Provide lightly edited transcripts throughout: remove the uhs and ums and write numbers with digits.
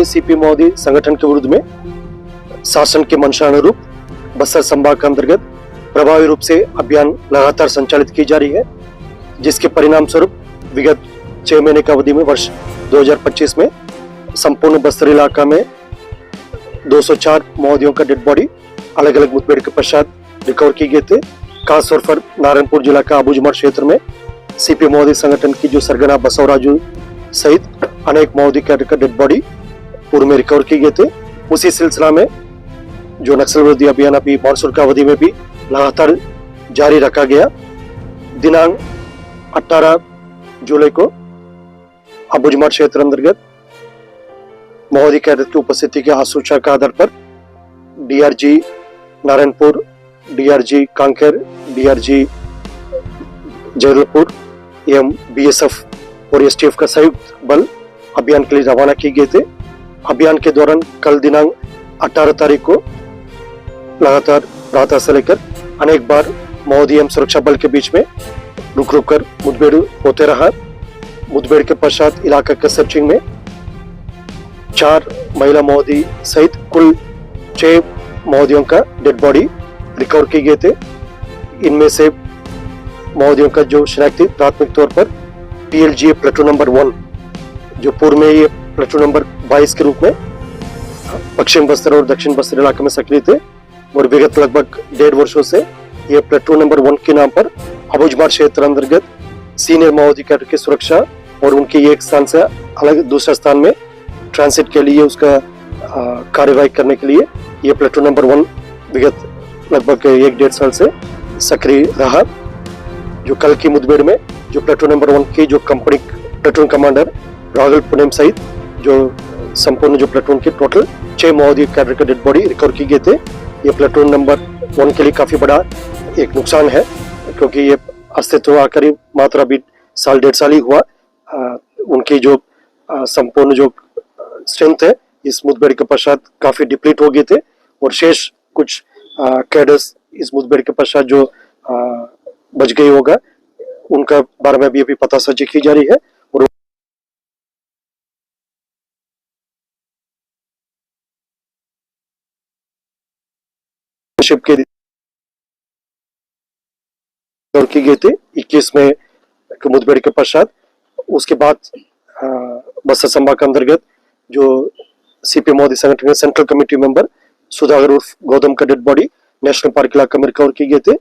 हुए सीपी मोदी संगठन के विरुद्ध में शासन के मंशा अनुरूप बस्तर संभाग के अंतर्गत प्रभावी रूप से अभियान लगातार संचालित की जा रही है, जिसके परिणाम स्वरूप विगत 6 महीने की अवधि में वर्ष 2025 में संपूर्ण बस्तर इलाका में 204 माओवादियों का डेड बॉडी अलग अलग मुठभेड़ के पश्चात रिकवर की गए थे। खासतौर पर नारायणपुर जिला का अबुझमाड़ क्षेत्र में सीपी मोदी संगठन की जो सरगना बसवराजू सहित अनेक माओवादी कैडर का डेड बॉडी पूर्व में रिकवर की गए थे। उसी सिलसिला में जो नक्सल विरोधी अभियान अभी मानसून की अवधि में भी लगातार जारी रखा गया। दिनांक 18 जुलाई को अबुझमाड़ क्षेत्र अंतर्गत माओवादी कैडर की उपस्थिति के आसूचना के आधार पर DRG Narayanpur, DRG Kanker, DRG Jaipur एवं बीएसएफ और एसटीएफ का संयुक्त बल अभियान के लिए रवाना किए गए थे। अभियान के दौरान कल दिनांक 18 तारीख को लगातार प्रातः से लेकर अनेक बार माओवादी एवं सुरक्षा बल के बीच में रुक रुक कर मुठभेड़ होते रहा। मुठभेड़ के पश्चात इलाका के सर्चिंग में 4 महिला माओवादी सहित कुल 6 माओवादियों का डेड बॉडी रिकवर किए गए थे। इनमें से माओवादियों का जो शनाख्ती प्राथमिक तौर पर पीएलजीए प्लेटून नंबर 1, जो पूर्व में ये प्लेटून नंबर 22 के रूप में पश्चिम बस्तर और दक्षिण बस्तर इलाके में सक्रिय थे और विगत लगभग 1.5 वर्षों से ये प्लेटून नंबर 1 के नाम पर अबुझमाड़ क्षेत्र अंतर्गत सीनियर माओवादी कैडर की सुरक्षा और उनके एक स्थान से अलग दूसरे स्थान में ट्रांसिट के लिए उसका कार्यवाही करने के लिए ये प्लेटून नंबर 1 विगत लगभग 1-1.5 साल से सक्रिय रहा। जो कल की मुठभेड़ में जो प्लेटून नंबर 1 की जो company platoon commander Rahul Punem सहित जो संपूर्ण जो प्लेटून के टोटल 6 माओवादी कैडर के डेड बॉडी रिकवर की गए थे। ये प्लेटून नंबर 1 के लिए काफी बड़ा एक नुकसान है, क्योंकि ये अस्तित्व आकर मात्र अभी 1.5 साल ही हुआ। उनकी जो संपूर्ण जो स्ट्रेंथ है इस मुठभेड़ के पश्चात काफी डिप्लीट हो गए थे और शेष कुछ कैडर्स इस मुठभेड़ के पश्चात जो बच गई होगा उनका बारे में भी अभी पता साझी की जा रही है और के की गई थी 21 में मुठभेड़ के पश्चात। उसके बाद बस्तर संभाग के अंतर्गत जो सीपी मोदी संगठन के सेंट्रल कमेटी मेंबर सुधाकर उर्फ गौतम का डेड बॉडी नेशनल पार्क इलाके में रिकवर की गए थे।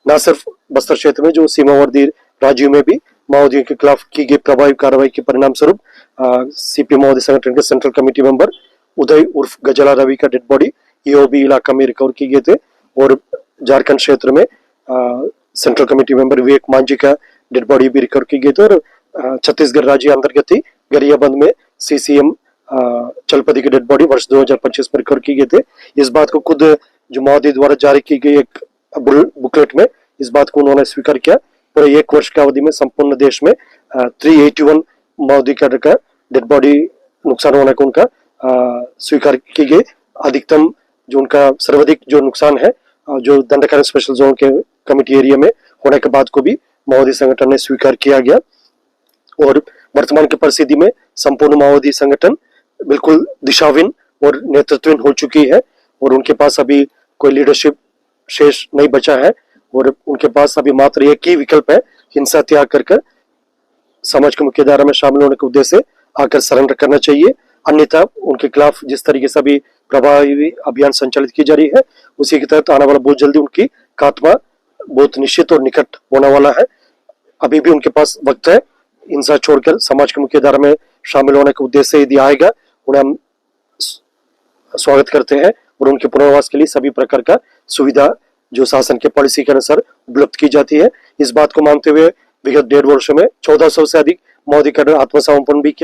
न सिर्फ बस्तर क्षेत्र में जो सीमावर्ती राज्यों में भी माओवादियों के खिलाफ की गई प्रभावी कार्रवाई के परिणाम स्वरूप सीपी मोदी संगठन के सेंट्रल कमेटी मेंबर उदय उर्फ गजला रवि का डेड बॉडी ईओबी इलाका में रिकवर की गए थे और झारखंड क्षेत्र में सेंट्रल कमेटी मेंबर विवेक मांझी का डेड बॉडी भी रिकवर की गई थे और छत्तीसगढ़ राज्य अंतर्गत ही गरियाबंद में सीसीएम चलपति की डेड बॉडी वर्ष 2025 में रिकवर की गए थे। इस बात को खुद जो माओवादी द्वारा जारी की गई एक बुकलेट में इस बात को उन्होंने स्वीकार किया। पूरे 1 वर्ष की अवधि में संपूर्ण देश में 381 माओवादी कैडर का डेड बॉडी नुकसान होने को उनका स्वीकार की गई। अधिकतम जो उनका सर्वाधिक जो नुकसान है जो दंडकारण स्पेशल जोन के कमिटी एरिया में होने के बाद को भी माओवादी संगठन ने स्वीकार किया गया और वर्तमान की परिस्थिति में संपूर्ण माओवादी संगठन बिल्कुल दिशाहीन और नेतृत्वहीन हो चुकी है और उनके पास अभी कोई लीडरशिप शेष नहीं बचा है और उनके पास अभी मात्र एक ही विकल्प है, हिंसा त्याग कर समाज के मुख्य धारा में शामिल होने के उद्देश्य से आकर सरेंडर करना चाहिए। अन्यथा उनके खिलाफ जिस तरीके से अभी प्रभावी अभियान संचालित की जा रही है उसी के तहत आने वाला बहुत जल्दी उनकी खात्मा बहुत निश्चित और निकट होने वाला है। अभी भी उनके पास वक्त है, हिंसा छोड़कर समाज के मुख्य धारा में शामिल होने के उद्देश्य से यदि आएगा उन्हें हम स्वागत करते हैं और उनके पुनर्वास के लिए सभी प्रकार का सुविधा जो शासन के पॉलिसी के अनुसार उपलब्ध की जाती है। इस बात को मानते हुए विगत 1.5 वर्षों में 1400 से अधिक माओवादी कैडर आत्मसमर्पण भी किया।